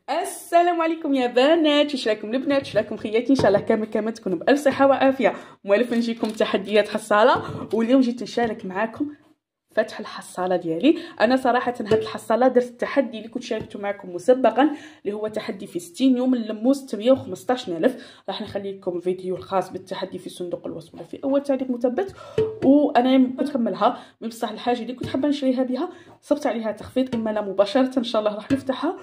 السلام عليكم يا بنات، واش راكم البنات؟ واش راكم خياتي؟ ان شاء الله كامل تكونوا بالف صحه وعافيه. موالف نجيكم تحديات حصاله، واليوم جيت نشارك معاكم فتح الحصاله ديالي. انا صراحه هاد الحصاله درت التحدي اللي كنت شاركته معكم مسبقا، اللي هو تحدي في 60 يوم نلمو 615,000. راح نخلي لكم فيديو الخاص بالتحدي في صندوق الوصف ولا في اول تعليق مثبت، وانا بنكملها. من بصح الحاجه اللي كنت حابه نشريها بها صبت عليها تخفيض، اما لا مباشره ان شاء الله راح نفتحها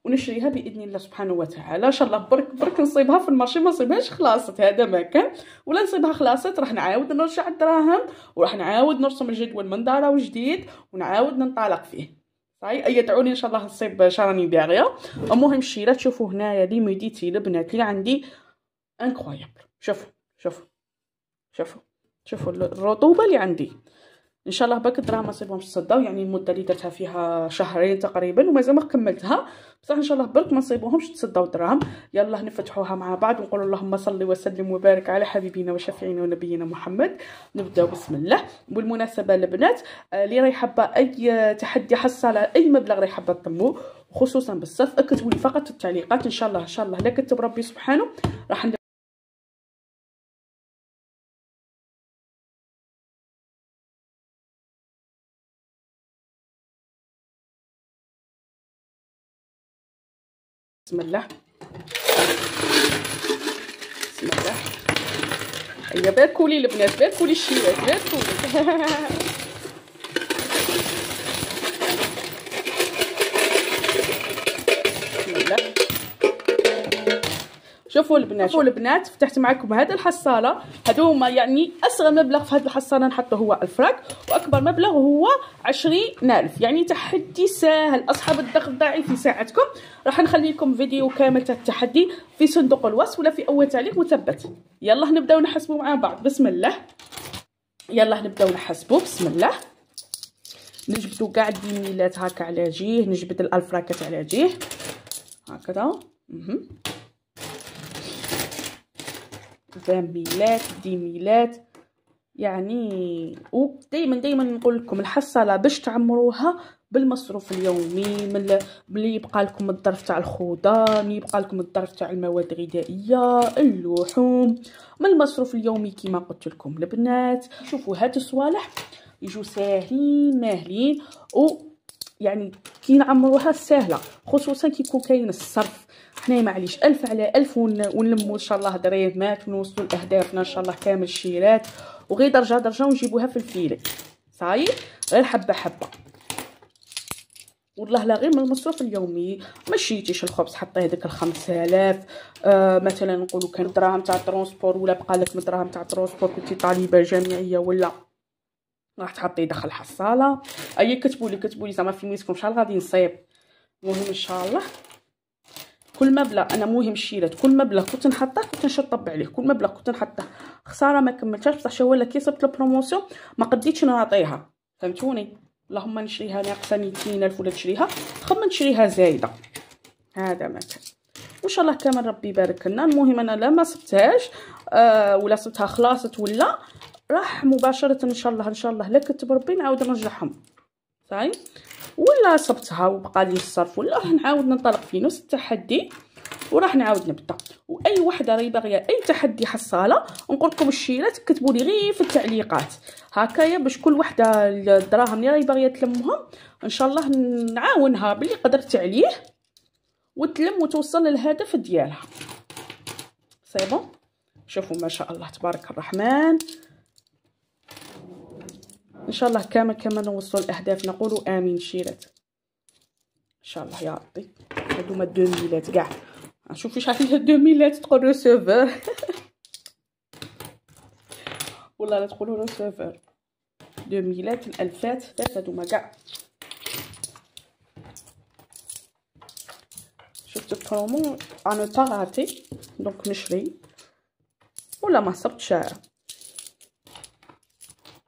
ونشريها باذن الله سبحانه وتعالى. ان شاء الله برك نصيبها في المارشي، ما نصيبهاش خلاصت هذا ما كان، ولا نصيبها خلاصت راح نعاود نرجع الدراهم، وراح نعاود نرسم الجدول من دارة وجديد ونعاود ننطلق فيه. صحيح يدعوني ان شاء الله نصيب شراني باغيه. المهم الشيرات شوفوا هنايا لي ميديتي البنات اللي عندي انكرويابل. شوفوا الرطوبه اللي عندي. ان شاء الله باك الدراهم ما نصيبهمش تصداو، يعني المده اللي درتها فيها شهرين تقريبا ومازال ما كملتها، بصح ان شاء الله برك ما نصيبهمش تصداو الدراهم. يلا نفتحوها مع بعض ونقول اللهم صل وسلم وبارك على حبيبنا وشفيعنا ونبينا محمد. نبداو بسم الله. بالمناسبه البنات اللي راهي حابه اي تحدي حصاله اي مبلغ راهي حابه تضموه خصوصا بالصرف، اكتبوا لي فقط في التعليقات. ان شاء الله لا كتب ربي سبحانه راح بسم الله. هيا باكولي البنات، باكولي الشيرات، باكولي. بسم الله. شوفوا البنات فتحت معكم هذه الحصاله. هادو هما يعني اصغر مبلغ في هذه الحصاله نحطه هو 1000 راك، واكبر مبلغ هو 20,000. يعني تحدي سهل. اصحاب الضغط ضعيف يساعدكم. راح نخلي لكم فيديو كامل التحدي في صندوق الوصف ولا في اول تعليق مثبت. يلا نبداو نحسبوا مع بعض. بسم الله. يلا نبداو نحسبوا. بسم الله. نجبدوا كاع الديميلات هكا على جهه، نجبد الالف راكات على جهه هكذا. 20 ميلات 10 ميلات يعني. ودائما نقول لكم الحصاله باش تعمروها بالمصروف اليومي، ملي يبقى لكم الظرف تاع الخضار، ملي يبقى لكم الظرف تاع المواد الغذائيه، اللحوم، من المصروف اليومي كما قلت لكم البنات. شوفوا هاد الصوالح يجوا ساهلين ماهلين، و يعني كي نعمروها سهله خصوصا كي يكون كاين الصرف. حنايا معليش 1000 على 1000 ونلمو ان شاء الله دريهمات ونوصلوا لاهدافنا ان شاء الله كامل الشيرات، وغير درجه ونجيبوها في الفيلي. صايي غير حبه حبه، والله لا غير من المصروف اليومي. ماشي يجيش الخبز حطيه ديك 5000. مثلا نقولوا كان دراهم تاع ترونسبور، ولا بقى لك من دراهم تاع ترونسبور كنتي طالبه جامعيه ولا راح تحطيه داخل الحصاله. اي كتبوا لي زعما في ميسكم شحال غادي نصيب. المهم ان شاء الله كل مبلغ انا مهم الشيرات، كل مبلغ كنت نحطه كنت نشطب عليه، كل مبلغ كنت نحطه. خساره ما كملتهاش، بصح شو ولا كي صبت البروموسيون ما قديتش نعطيها، فهمتوني؟ اللهم نشريها ناقصه 200,000 ولا تشريها خمم نشريها زايده. هذا ما كان. وان شاء الله كامل ربي يبارك لنا. المهم انا لا ما صبتهاش ولا صبتها خلاصت ولا راح مباشره ان شاء الله لا كتب ربي نعاود نرجعهم. صاي ولا صبتها وبقى لي الصرف ولا راح نعاود ننطلق في نفس التحدي وراح نعاود نبدا. واي وحده راهي باغيه اي تحدي حصاله نقول لكم الشيرات كتبوا لي غير في التعليقات هكايا، باش كل وحده الدراهم اللي راهي باغيه تلمهم ان شاء الله نعاونها باللي قدرت عليه وتلم وتوصل للهدف ديالها. صيبون. شوفوا ما شاء الله تبارك الرحمن. ان شاء الله كامل نوصلوا لاهدافنا. نقولوا امين شيرات ان شاء الله يا ربي. هادو ما 2 ميلات كاع. شوفي شحال فيها 2 ميلات تقول ريسيفور. والله لا تقولوا ريسيفور. 2 ميلات الالفات هادو ما كاع. شفت البرومو انا طاغاتي دونك نشري ولا ما صبتش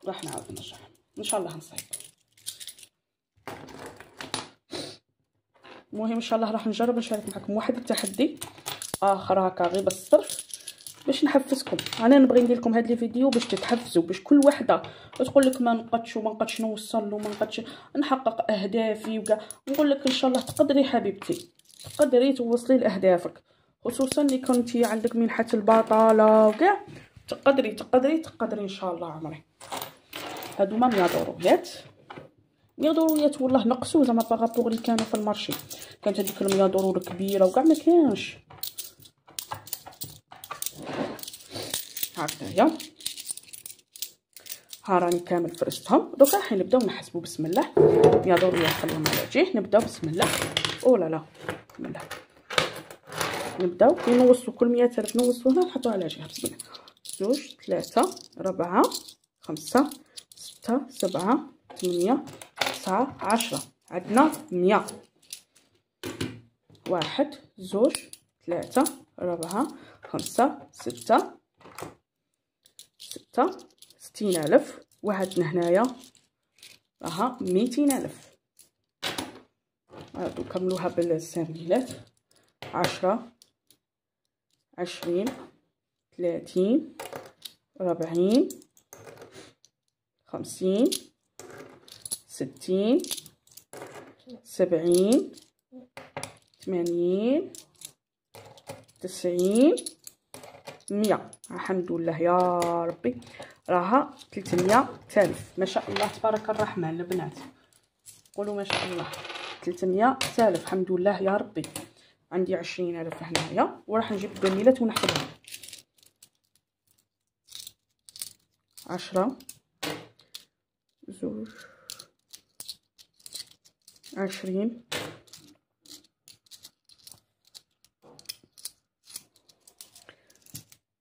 راح نعاود نرجع ان شاء الله نصيب. المهم ان شاء الله راح نجرب نشارك معكم واحد التحدي اخر هكا غير بالصرف باش نحفزكم. انا نبغي ندير لكم هذا الفيديو باش تتحفزوا، باش كل وحده تقول لك ما نقدش نوصل له، ما نقدش نحقق اهدافي وكاع. نقول لك ان شاء الله تقدري حبيبتي. تقدري توصلي لاهدافك، خصوصا اللي كنتي عندك منحه البطاله وكاع. تقدري ان شاء الله عمري. هادو ما 100 دوريات، 100 دوريات والله نقصوا زعما باغابوغ اللي كانوا في المارشي. كانت هذيك 100 دورو الكبيره وكاع ما كانش. هكذايا ها راني كامل فرستهم. دوكا راح نبداو نحسبوا. بسم الله. 100 دوريات خليهم على جهه. نبداو بسم الله. او لا بسم الله. نبداو كي نوصلوا كل 100,000 نوصلوا هنا نحطوه على جهه. بسم الله. 2 3 4 5 6 7 8 9 10. عندنا 100. 1 2 3 4 5 6 60,000. وعندنا هنايا راها 200,000. هادو كملوها بالساميلات. 10 20 30 40 50 60 70 80 90 100. الحمد لله يا ربي راها 300,000. ما شاء الله تبارك الرحمن البنات. قولوا ما شاء الله. 300,000 الحمد لله يا ربي. عندي 20,000 هنايا وراح نجيب الدميلات ونحسبهم. 10 2 20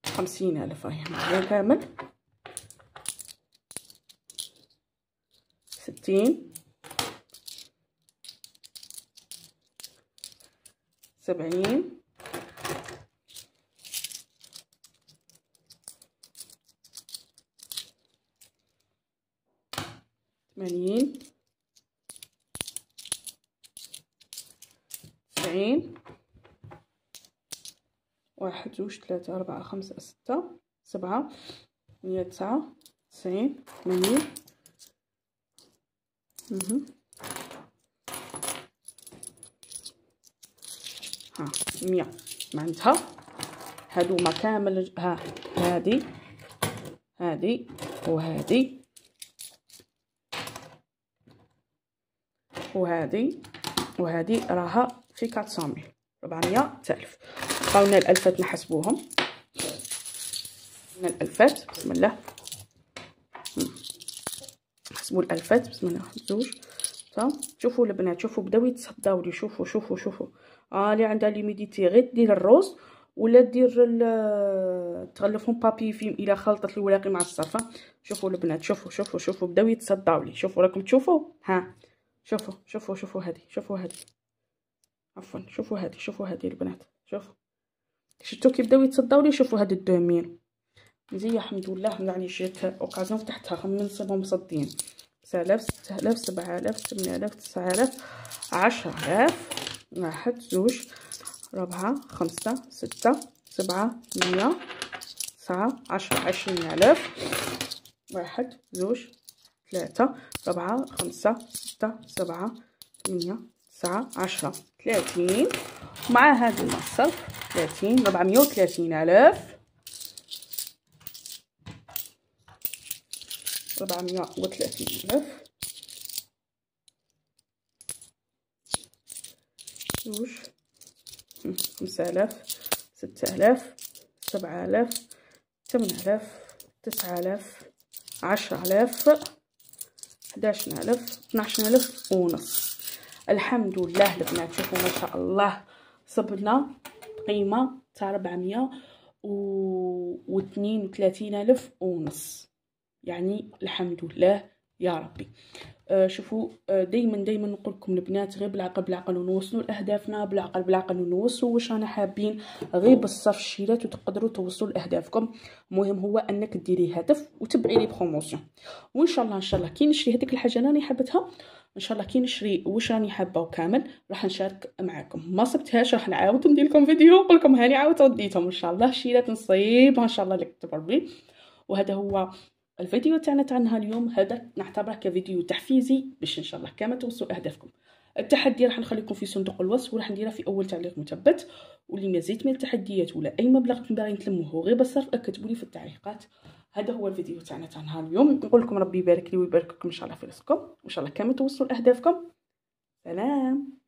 50,000 راهي معايا كامل. 60 70 80 90 1 2 3 4 5 6 7 8 9 90 80. ها 100 معناتها هادو ما كامل. ها هادي وهادي وهادي راها في 400,000. بقاونا الالفات نحسبوهم. من الالفات بسم الله. نحسبوا الالفات بسم الله. 1 2 3. شوفوا البنات، شوفوا بداو يتصداو لي. شوفوا اللي عندها ليميديتي غير دير الروز ولا دير تغلفهم بابي فيم الى خلطت الوراقي مع الصرفه. شوفوا البنات، شوفوا بداو يتصداو لي. شوفوا راكم تشوفوا. ها شوفوا هذه عفوا. شوفوا هذه البنات. شفتوا كي بداو يتصداو لي. شوفوا هاد الدومين مزيان الحمد لله. يعني جات اوكازيون فتحتها. خمن نصيبهم مصدين. 5000 6000 7000 8000 9000 10000. 1 2 4 5 6 7 8 9 10 20,000. 1 2 3 4 5 6 7 8 9 10 30. مع هذا المصرف 30 430,000. 430,000. 5000 6000 7000 8000 9000 10,000 11,000 12,000 ونص. الحمد لله البنات. شوفوا ما شاء الله صبنا قيمة تاع 432,000 ونص. يعني الحمد لله يا ربي. شوفوا دايما نقول لكم البنات غير بالعقل ونوصلوا لاهدافنا. بالعقل ونوصلوا واش رانا حابين. غير بالصف الشيلات وتقدروا توصلوا لاهدافكم. المهم هو انك ديري هدف وتبعي لي بروموسيون. وان شاء الله كي نشري هذيك الحاجه راني حابتها ان شاء الله كي نشري واش راني حابه وكامل راح نشارك معكم. ما صبتهاش راح نعاود ندير لكم فيديو نقول لكم هاني عاودت رديتهم ان شاء الله. شيلات نصيبها ان شاء الله اللي كتب ربي. وهذا هو الفيديو تاعنا تاع نهار اليوم. هذا نعتبره كفيديو تحفيزي باش ان شاء الله كامل توصلوا اهدافكم. التحدي راح نخليكم في صندوق الوصف، وراح نديرها في اول تعليق مثبت. واللي ما زيت من التحديات ولا اي مبلغ باغيين تلموه غير بالصرف اكتبوا لي في التعليقات. هذا هو الفيديو تاعنا تاع نهار اليوم. نقول لكم ربي يبارك لي ويبارك لكم ان شاء الله في رزقكم، وان شاء الله كامل توصلوا لاهدافكم. سلام.